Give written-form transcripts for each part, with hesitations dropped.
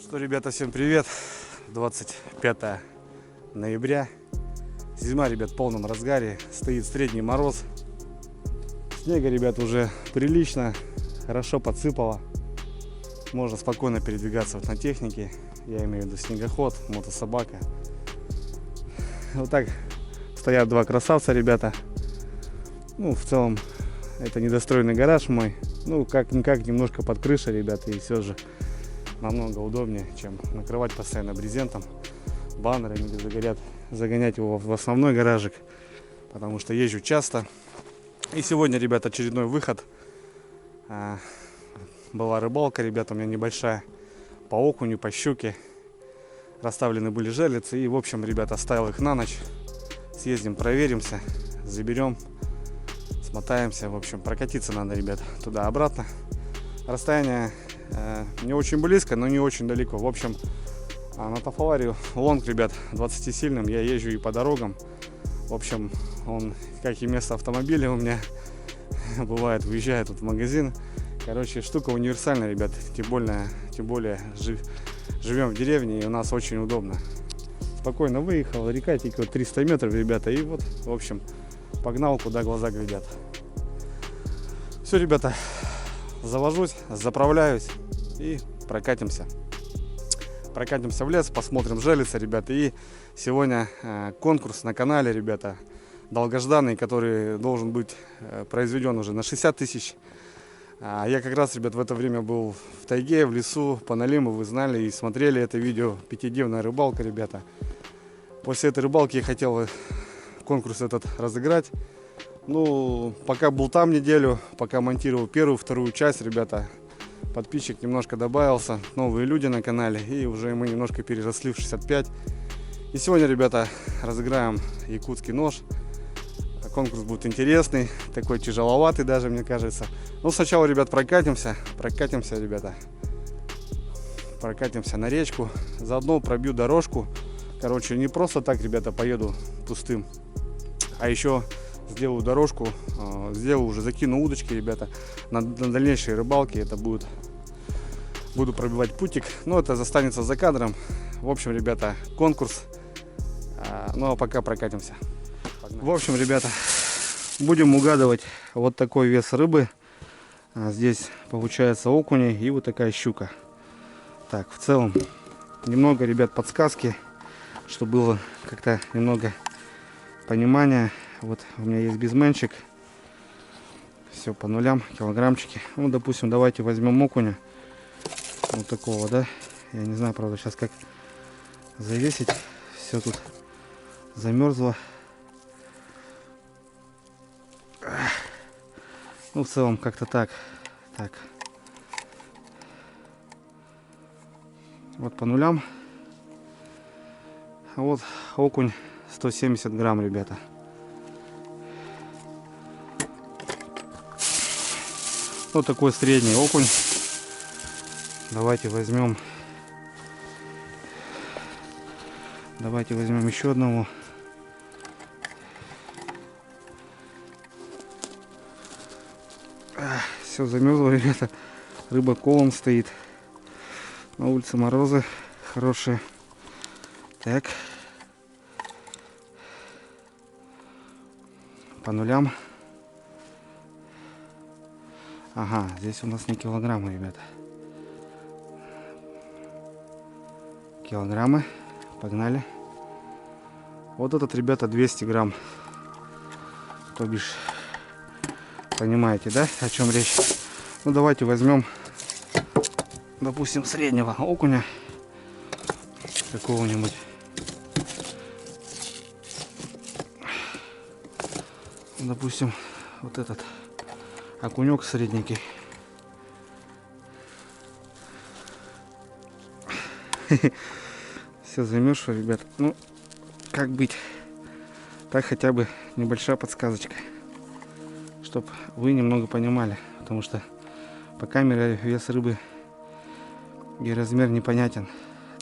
Что, ребята, всем привет! 25 ноября. Зима, ребят, в полном разгаре. Стоит средний мороз. Снега, ребят, уже прилично. Хорошо подсыпало. Можно спокойно передвигаться вот на технике. Я имею в виду снегоход, мотособака. Вот так стоят два красавца, ребята. Ну, в целом, это недостроенный гараж мой. Ну, как-никак, немножко под крышей, ребята, и все же намного удобнее, чем накрывать постоянно брезентом, баннерами, или загонять его в основной гаражик, потому что езжу часто. И сегодня, ребята, очередной выход. Была рыбалка, ребята, у меня небольшая, по окуню, по щуке. Расставлены были жерлицы, и, в общем, ребята, оставил их на ночь. Съездим, проверимся, заберем, смотаемся. В общем, прокатиться надо, ребят, туда-обратно. Расстояние не очень близко, но не очень далеко. В общем, на Тафаларе лонг, ребят, 20-сильным я езжу и по дорогам. В общем, он, как и место автомобиля у меня, бывает, выезжает тут в магазин. Короче, штука универсальная, ребят. Тем более живем в деревне, и у нас очень удобно. Спокойно выехал, река текет 300 метров, ребята. И вот, в общем, погнал, куда глаза глядят. Все, ребята, завожусь, заправляюсь и прокатимся. Прокатимся в лес, посмотрим жерлицы, ребята. И сегодня конкурс на канале, ребята, долгожданный, который должен быть произведен уже на 60 тысяч. Я как раз, ребят, в это время был в тайге, в лесу, по Налиму, вы знали и смотрели это видео. Пятидневная рыбалка, ребята. После этой рыбалки я хотел конкурс этот разыграть. Ну, пока был там неделю, пока монтировал первую, вторую часть, ребята, подписчик немножко добавился, новые люди на канале, и уже мы немножко переросли в 65. И сегодня, ребята, разыграем якутский нож. Конкурс будет интересный, такой тяжеловатый даже, мне кажется. Ну, сначала, ребят, прокатимся, ребята. Прокатимся на речку, заодно пробью дорожку. Короче, не просто так, ребята, поеду пустым, а еще сделаю дорожку, уже закину удочки, ребята, на дальнейшие рыбалки. Это буду пробивать путик, но это останется за кадром. В общем, ребята, конкурс. Ну, а пока прокатимся. Погнали. В общем, ребята, будем угадывать вот такой вес рыбы. Здесь получается окуни и вот такая щука. Так, в целом, немного, ребят, подсказки, чтобы было как-то немного понимания. Вот у меня есть безменчик. Все по нулям, килограммчики. Ну, допустим, давайте возьмем окуня. Вот такого, да. Я не знаю, правда, сейчас как завесить. Все тут замерзло. Ну, в целом, как-то так. Так. Вот по нулям. А вот окунь 170 грамм, ребята. Вот такой средний окунь. Давайте возьмем еще одного. Все замерзло, ребята. Рыба колом стоит. На улице морозы хорошие. Так. По нулям. Ага, здесь у нас не килограммы, ребята. Килограммы. Погнали. Вот этот, ребята, 200 грамм. То бишь, понимаете, да, о чем речь? Ну, давайте возьмем, допустим, среднего окуня. Какого-нибудь. Допустим, вот этот окунек средненький. Все замерзшо, ребят. Ну, как быть? Так хотя бы небольшая подсказочка, чтобы вы немного понимали, потому что по камере вес рыбы и размер непонятен.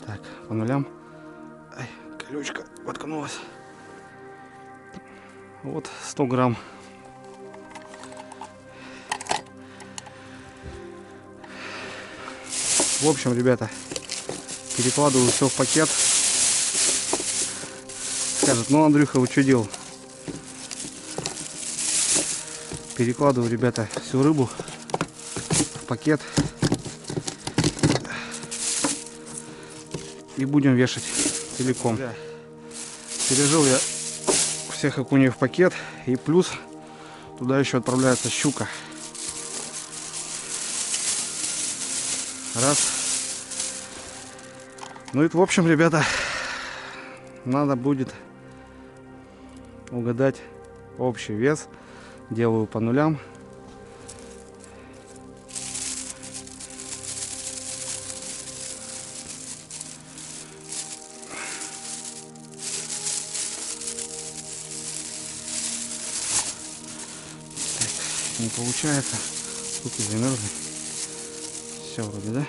Так, по нулям. Ай, колючка воткнулась. Вот 100 грамм. В общем, ребята, Перекладываю все в пакет. Скажет, ну, Андрюха, вы что делал? Перекладываю, ребята, всю рыбу в пакет. И будем вешать целиком. Пережил я всех окуней в пакет. И плюс туда еще отправляется щука. Раз. Ну и в общем, ребята, надо будет угадать общий вес. Делаю по нулям. Так, не получается. Руки замерзли. Все вроде, да?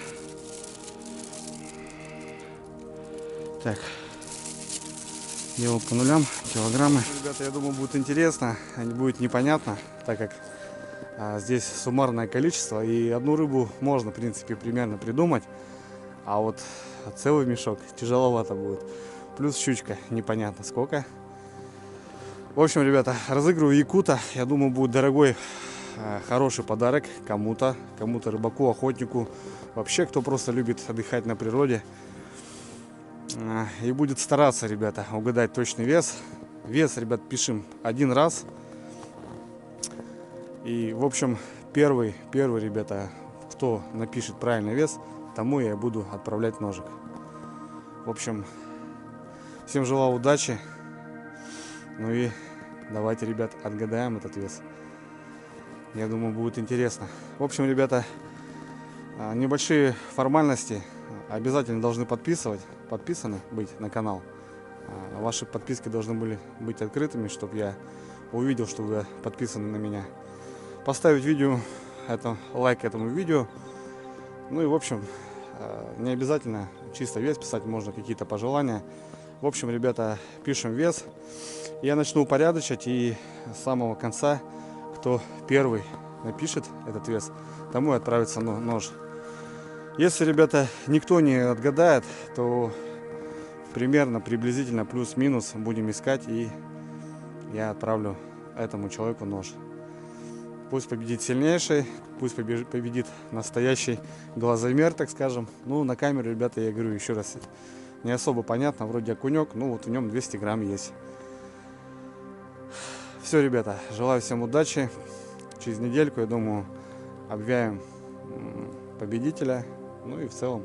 Так. Делаю по нулям, килограммы. Ребята, я думаю, будет интересно, будет непонятно, так как здесь суммарное количество, и одну рыбу можно, в принципе, примерно придумать, а вот целый мешок тяжеловато будет. Плюс щучка, непонятно сколько. В общем, ребята, разыгрываю якута. Я думаю, будет дорогой, хороший подарок кому-то, рыбаку, охотнику, вообще, кто просто любит отдыхать на природе. И будет стараться, ребята, угадать точный вес. Вес, ребят, пишем один раз. И, в общем, первый, ребята, кто напишет правильный вес, тому я буду отправлять ножик. В общем, всем желаю удачи. Ну и давайте, ребят, отгадаем этот вес. Я думаю, будет интересно. В общем, ребята, небольшие формальности. Обязательно должны подписаны быть на канал. Ваши подписки должны были быть открытыми, чтобы я увидел, что вы подписаны на меня. Поставить лайк этому видео. Ну и в общем, не обязательно чисто вес писать, можно какие-то пожелания. В общем, ребята, пишем вес. Я начну упорядочить, и с самого конца, кто первый напишет этот вес, тому и отправится нож. Если, ребята, никто не отгадает, то приблизительно плюс-минус будем искать, и я отправлю этому человеку нож. Пусть победит сильнейший, пусть победит настоящий глазомер, так скажем. Ну, на камеру, ребята, я говорю еще раз, не особо понятно, вроде окунек, ну вот в нем 200 грамм есть. Все, ребята, желаю всем удачи. Через недельку, я думаю, объявим победителя. Ну и в целом,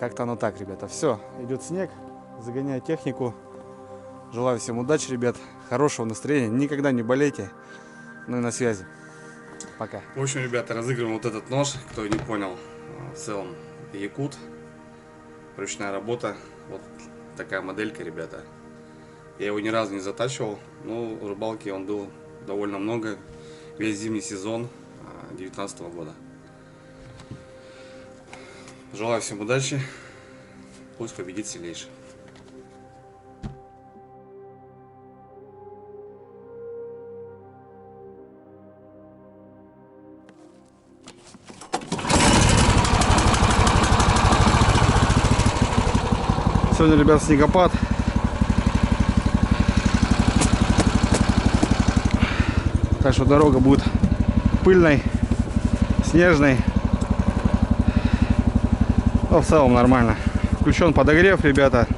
как-то оно так, ребята. Все, идет снег, загоняю технику. Желаю всем удачи, ребят, хорошего настроения, никогда не болейте. Ну и на связи. Пока. В общем, ребята, разыгрываем вот этот нож, кто не понял. В целом, якут, ручная работа. Вот такая моделька, ребята. Я его ни разу не затачивал, но в рыбалке он был довольно много. Весь зимний сезон 2019 года. Желаю всем удачи. Пусть победит сильнейший. Сегодня, ребят, снегопад. Так что дорога будет пыльной, снежной. Но в целом нормально. Включен подогрев, ребята.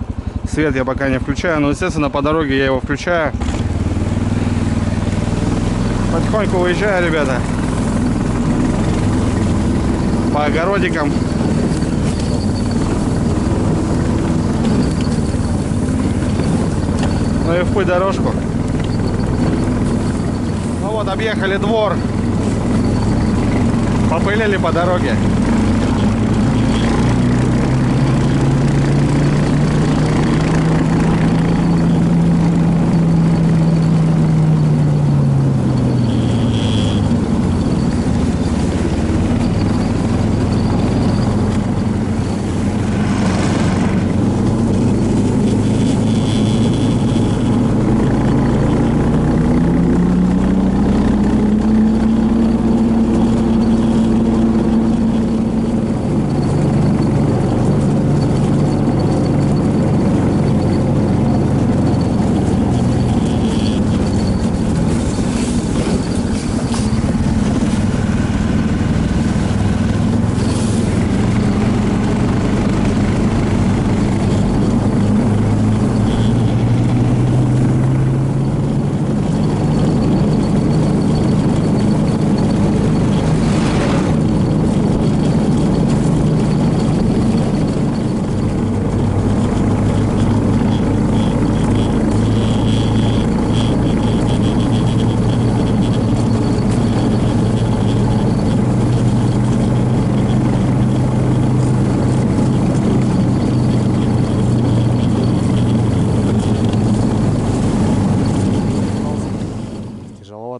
Свет я пока не включаю, но, естественно, по дороге я его включаю. Потихоньку выезжаю, ребята. По огородикам. Ну и в путь дорожку. Ну вот, объехали двор. Попылили по дороге.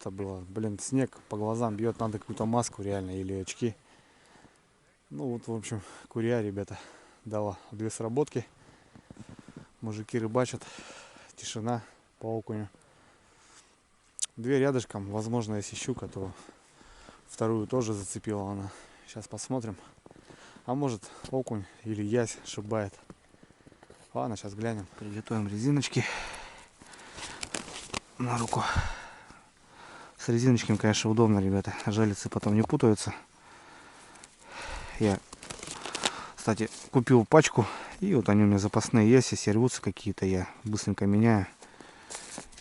темновато было. Блин, снег по глазам бьет, надо какую-то маску реально или очки. Ну вот, в общем, курья, ребята, дала 2 сработки. Мужики рыбачат, тишина по окуню. 2 рядышком, возможно, если щука, то вторую тоже зацепила она. Сейчас посмотрим. А может, окунь или ясь шибает. Ладно, сейчас глянем. Приготовим резиночки на руку. С резиночками, конечно, удобно, ребята. Жалицы потом не путаются. Я, кстати, купил пачку. И вот они у меня запасные есть. Если рвутся какие-то, я быстренько меняю.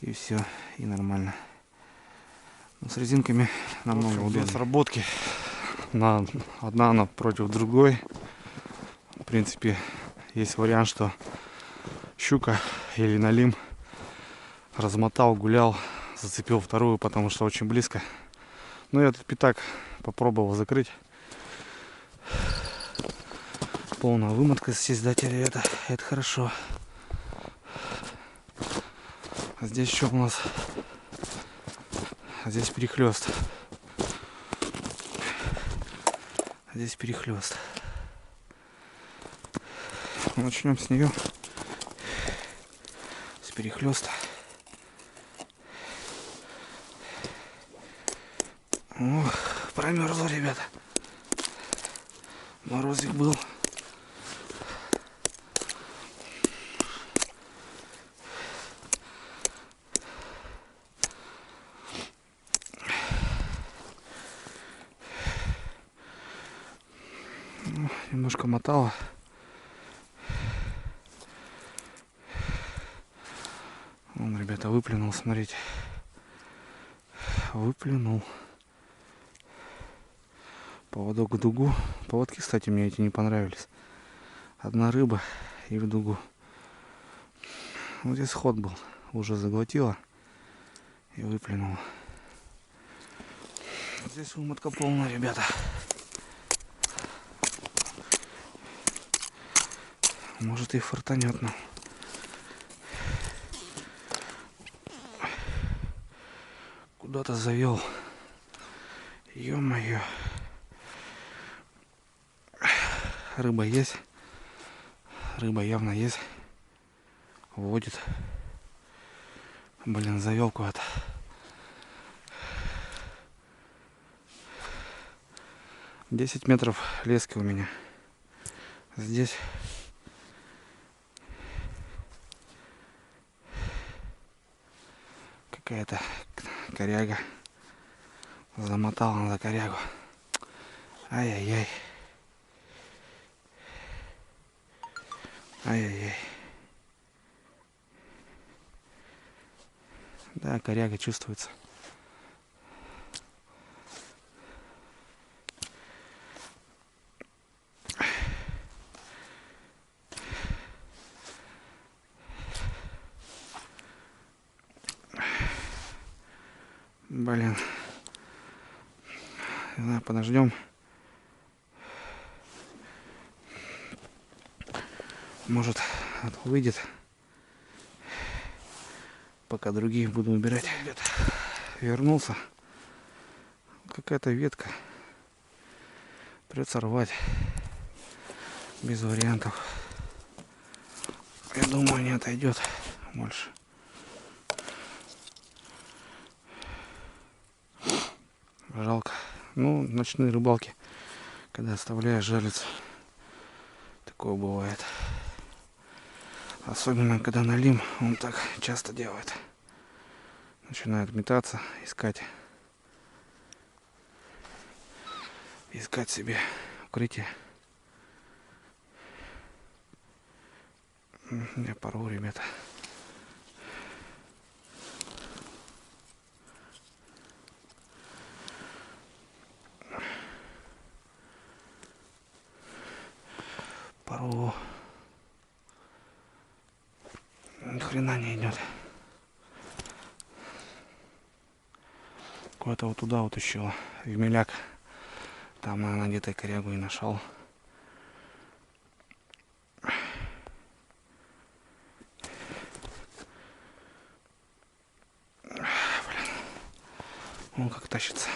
И все, и нормально. Но с резинками намного удобнее. Сработки. Одна напротив другой. В принципе, есть вариант, что щука или налим. Размотал, гулял, зацепил вторую, потому что очень близко. Но я этот пятак попробовал закрыть. Полная вымотка здесь, да, это хорошо. А здесь что у нас? А здесь перехлест. Здесь перехлест. Начнем с нее. С перехлеста. Ох, промерзло, ребята. Морозик был. Немножко мотало. Вон, ребята, выплюнул, смотрите. Выплюнул. Поводок в дугу. Поводки, кстати, мне эти не понравились. Одна рыба и в дугу. Вот здесь ход был. Уже заглотила и выплюнула. Здесь вымотка полная, ребята. Может и фартанет нам. Куда-то завел. Ё-моё. Рыба есть. Рыба явно есть. Водит. Блин, завел куда-то. Десять метров лески у меня. Здесь какая-то коряга. Замотала на корягу. Ай-яй-яй. Ай-яй-яй. Да, коряга чувствуется. Блин. Не знаю, подождем. Может, выйдет. Пока других буду убирать. Вернулся. Какая-то ветка. Придется рвать. Без вариантов. Я думаю, не отойдет больше. Жалко. Ну, ночные рыбалки, когда оставляешь, жалится. Такое бывает. Особенно, когда налим, он так часто делает. Начинает метаться, искать себе укрытие. Я порву, ребята. Порву. Ни хрена не идет. Куда-то вот туда вот еще в меляк. Там, наверное, где-то корягу и нашел. Он как тащится.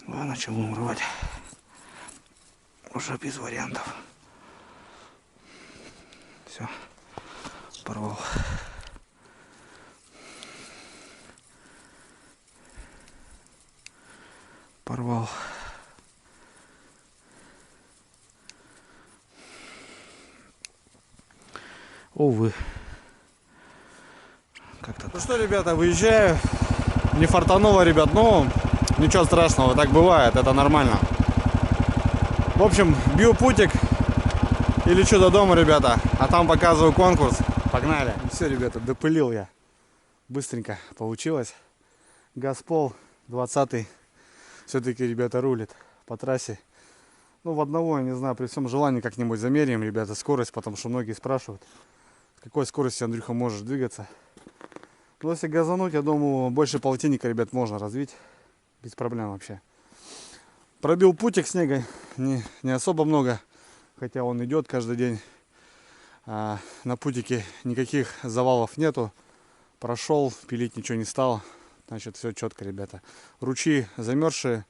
Начал умывать. Уже без вариантов. Все. Порвал. Порвал. Увы. Как-то. Ну что, ребята, выезжаю. Не фартануло, ребят, но ничего страшного, так бывает, это нормально. В общем, бью путик и лечу до дома, ребята. А там показываю конкурс. Погнали. Все, ребята, допылил я. Быстренько получилось. Газпол 20-й. Все-таки, ребята, рулит по трассе. Ну, в одного, я не знаю, при всем желании как-нибудь замеряем, ребята, скорость, потому что многие спрашивают, с какой скоростью, Андрюха, можешь двигаться. Но если газануть, я думаю, больше полтинника, ребят, можно развить. Без проблем вообще. Пробил путик снега, не особо много, хотя он идет каждый день. На путике никаких завалов нету. Прошел, пилить ничего не стал. Значит, все четко, ребята. Ручьи замерзшие.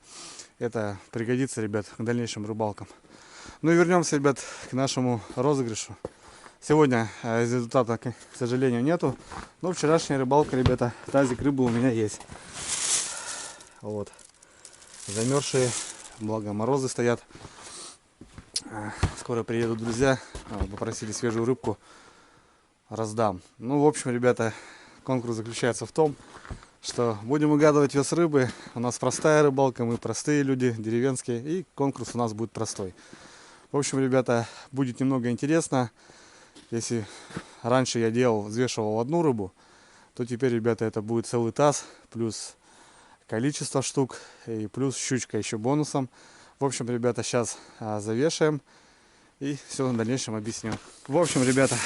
Это пригодится, ребят, к дальнейшим рыбалкам. Ну и вернемся, ребят, к нашему розыгрышу. Сегодня результата, к сожалению, нету. Но вчерашняя рыбалка, ребята, тазик рыбы у меня есть. Вот. Замерзшие. Благо морозы стоят. Скоро приедут друзья. Попросили свежую рыбку. Раздам. Ну, в общем, ребята, конкурс заключается в том, что будем угадывать вес рыбы. У нас простая рыбалка, мы простые люди, деревенские. И конкурс у нас будет простой. В общем, ребята, будет немного интересно. Если раньше я взвешивал одну рыбу, то теперь, ребята, это будет целый таз. Плюс количество штук и плюс щучка еще бонусом. В общем, ребята, сейчас завешаем и все в дальнейшем объясню. В общем, ребята,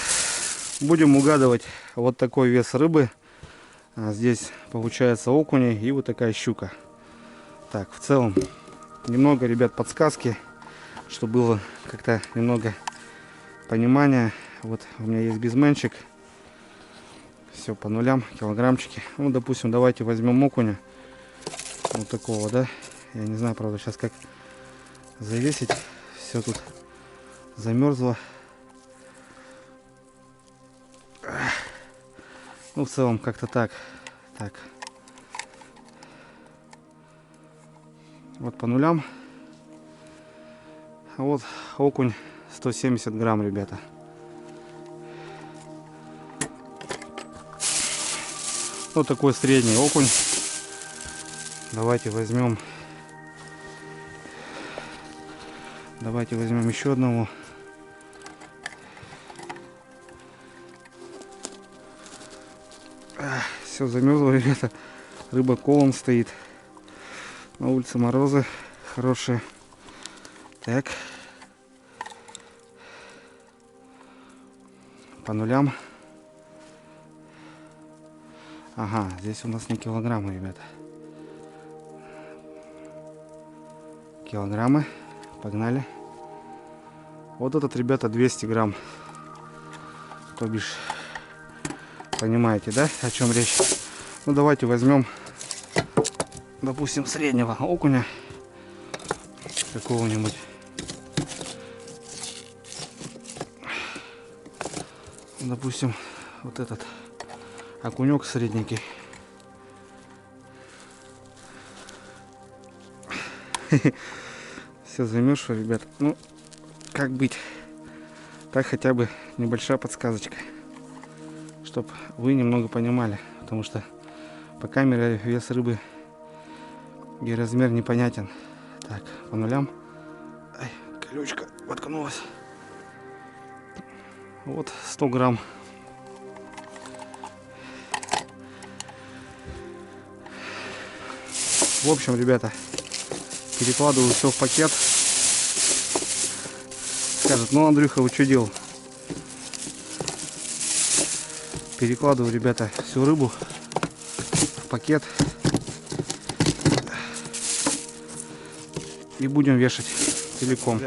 будем угадывать вот такой вес рыбы. Здесь получается окуни и вот такая щука. Так, в целом немного, ребят, подсказки, чтобы было как-то немного понимания. Вот у меня есть безменчик. Все по нулям, килограммчики. Ну, допустим, давайте возьмем окуня. Вот такого, да. Я не знаю, правда, сейчас как завесить. Все тут замерзло. Ну, в целом, как-то так. Так. Вот по нулям. А вот окунь 170 грамм, ребята. Вот такой средний окунь. Давайте возьмем еще одного. Все замерзло, ребята. Рыба колом стоит. На улице морозы хорошие. Так. По нулям. Ага, здесь у нас не килограммы, ребята. Килограммы. Погнали. Вот этот, ребята, 200 грамм. То бишь, понимаете, да, о чем речь? Ну, давайте возьмем, допустим, среднего окуня. Какого-нибудь. Допустим, вот этот окунек средненький. Все замерзшо, ребят. Ну, как быть? Так хотя бы небольшая подсказочка, чтобы вы немного понимали, потому что по камере вес рыбы и размер непонятен. Так, по нулям. Ай, колючка воткнулась. Вот 100 грамм. В общем, ребята, перекладываю все в пакет. Скажет, ну, Андрюха, вы что делал? Перекладываю, ребята, всю рыбу в пакет. И будем вешать целиком.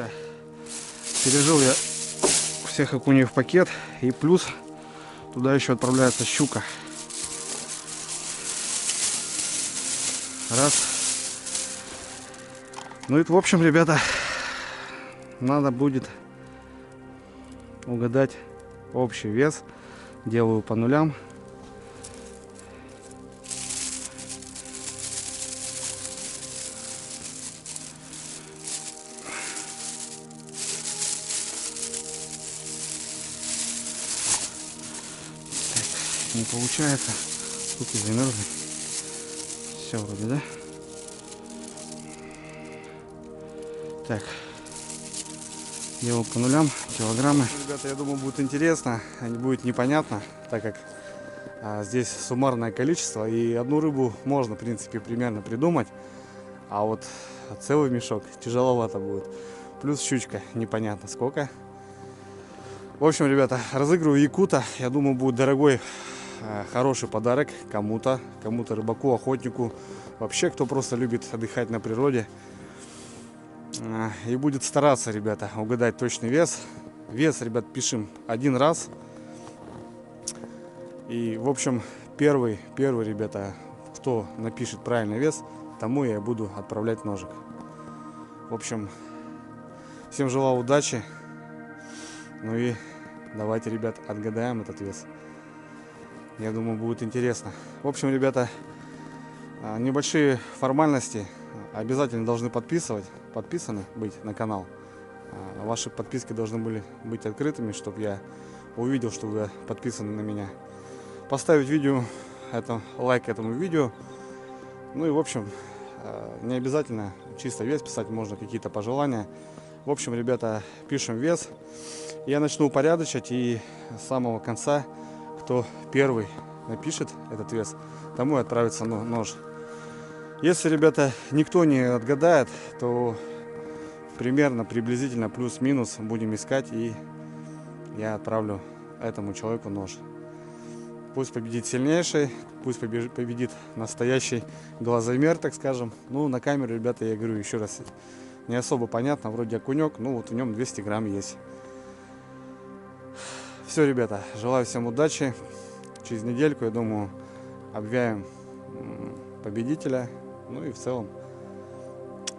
Пережил я всех окуней в пакет. И плюс туда еще отправляется щука. Раз. Ну и в общем, ребята, надо будет угадать общий вес. Делаю по нулям. Так, не получается. Руки замерзли. Все вроде, да? Так, делал по нулям, килограммы. Ребята, я думаю, будет интересно, будет непонятно, так как здесь суммарное количество, и одну рыбу можно, в принципе, примерно придумать, а вот целый мешок тяжеловато будет. Плюс щучка, непонятно сколько. В общем, ребята, разыгрываю якута, я думаю, будет дорогой, хороший подарок кому-то, рыбаку, охотнику, вообще, кто просто любит отдыхать на природе. И будет стараться, ребята, угадать точный вес. Вес, ребят, пишем один раз. И, в общем, первый, ребята, кто напишет правильный вес, тому я буду отправлять ножик. В общем, всем желаю удачи. Ну и давайте, ребят, отгадаем этот вес. Я думаю, будет интересно. В общем, ребята, небольшие формальности. Обязательно должны подписаны быть на канал. Ваши подписки должны были быть открытыми, чтобы я увидел, что вы подписаны на меня. Поставить лайк этому видео. Ну и в общем, не обязательно чисто вес писать, можно какие-то пожелания. В общем, ребята, пишем вес. Я начну упорядочить, и с самого конца, кто первый напишет этот вес, тому и отправится нож. Если, ребята, никто не отгадает, то примерно, приблизительно, плюс-минус будем искать, и я отправлю этому человеку нож. Пусть победит сильнейший, пусть победит настоящий глазомер, так скажем. Ну, на камеру, ребята, я говорю еще раз, не особо понятно, вроде окунек, ну вот в нем 200 грамм есть. Все, ребята, желаю всем удачи. Через недельку, я думаю, объявим победителя. Ну и в целом,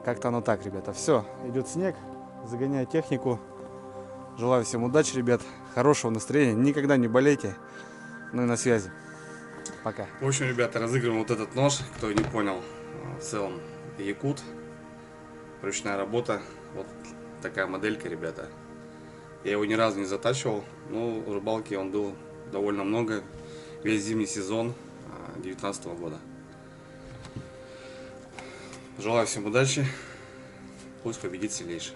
как-то оно так, ребята. Все, идет снег, загоняю технику. Желаю всем удачи, ребят, хорошего настроения, никогда не болейте. Ну и на связи. Пока. В общем, ребята, разыгрываем вот этот нож, кто не понял. В целом, якут, ручная работа. Вот такая моделька, ребята. Я его ни разу не затачивал, но в рыбалке он был довольно много. Весь зимний сезон 2019 года. Желаю всем удачи. Пусть победит сильнейший.